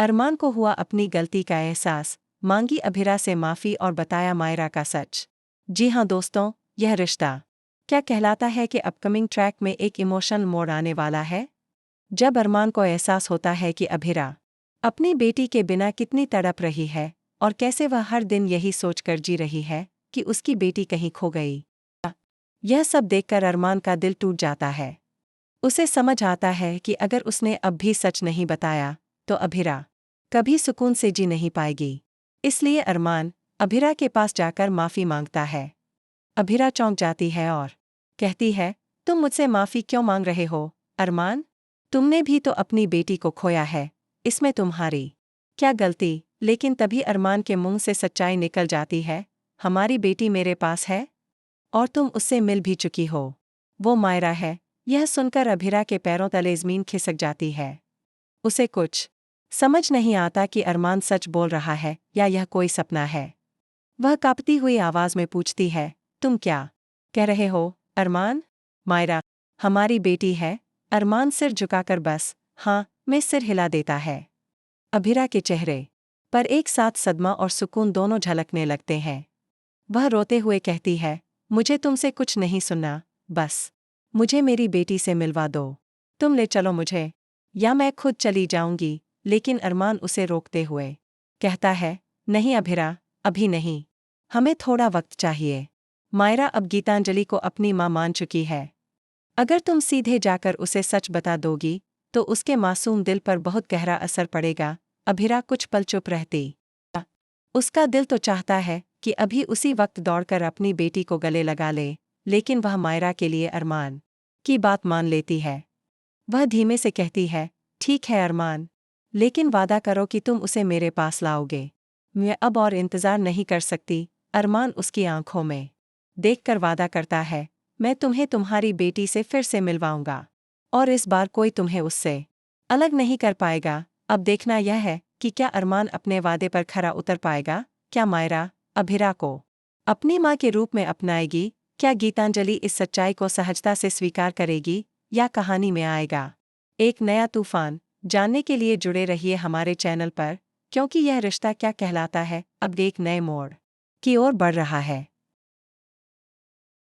अरमान को हुआ अपनी गलती का एहसास, मांगी अभिरा से माफ़ी और बताया मायरा का सच। जी हाँ दोस्तों, यह रिश्ता क्या कहलाता है कि अपकमिंग ट्रैक में एक इमोशनल मोड़ आने वाला है। जब अरमान को एहसास होता है कि अभिरा अपनी बेटी के बिना कितनी तड़प रही है और कैसे वह हर दिन यही सोचकर जी रही है कि उसकी बेटी कहीं खो गई। यह सब देखकर अरमान का दिल टूट जाता है। उसे समझ आता है कि अगर उसने अब भी सच नहीं बताया तो अभिरा कभी सुकून से जी नहीं पाएगी। इसलिए अरमान अभिरा के पास जाकर माफ़ी मांगता है। अभिरा चौंक जाती है और कहती है, तुम मुझसे माफ़ी क्यों मांग रहे हो अरमान? तुमने भी तो अपनी बेटी को खोया है, इसमें तुम्हारी क्या गलती? लेकिन तभी अरमान के मुंह से सच्चाई निकल जाती है, हमारी बेटी मेरे पास है और तुम उससे मिल भी चुकी हो। वो मायरा है। यह सुनकर अभिरा के पैरों तले ज़मीन खिसक जाती है। उसे कुछ समझ नहीं आता कि अरमान सच बोल रहा है या यह कोई सपना है। वह कांपती हुई आवाज़ में पूछती है, तुम क्या कह रहे हो अरमान? मायरा हमारी बेटी है। अरमान सिर झुकाकर बस हाँ में सिर हिला देता है। अभिरा के चेहरे पर एक साथ सदमा और सुकून दोनों झलकने लगते हैं। वह रोते हुए कहती है, मुझे तुमसे कुछ नहीं सुनना, बस मुझे मेरी बेटी से मिलवा दो। तुम ले चलो मुझे या मैं खुद चली जाऊंगी। लेकिन अरमान उसे रोकते हुए कहता है, नहीं अभिरा, अभी नहीं, हमें थोड़ा वक्त चाहिए। मायरा अब गीतांजलि को अपनी मां मान चुकी है। अगर तुम सीधे जाकर उसे सच बता दोगी तो उसके मासूम दिल पर बहुत गहरा असर पड़ेगा। अभिरा कुछ पल चुप रहती। उसका दिल तो चाहता है कि अभी उसी वक्त दौड़कर अपनी बेटी को गले लगा ले, लेकिन वह मायरा के लिए अरमान की बात मान लेती है। वह धीमे से कहती है, ठीक है अरमान, लेकिन वादा करो कि तुम उसे मेरे पास लाओगे। मैं अब और इंतज़ार नहीं कर सकती। अरमान उसकी आंखों में देखकर वादा करता है, मैं तुम्हें तुम्हारी बेटी से फिर से मिलवाऊंगा और इस बार कोई तुम्हें उससे अलग नहीं कर पाएगा। अब देखना यह है कि क्या अरमान अपने वादे पर खरा उतर पाएगा। क्या मायरा अभिरा को अपनी मां के रूप में अपनाएगी? क्या गीतांजलि इस सच्चाई को सहजता से स्वीकार करेगी या कहानी में आएगा एक नया तूफान? जानने के लिए जुड़े रहिए हमारे चैनल पर, क्योंकि यह रिश्ता क्या कहलाता है अब एक नए मोड़ की ओर बढ़ रहा है।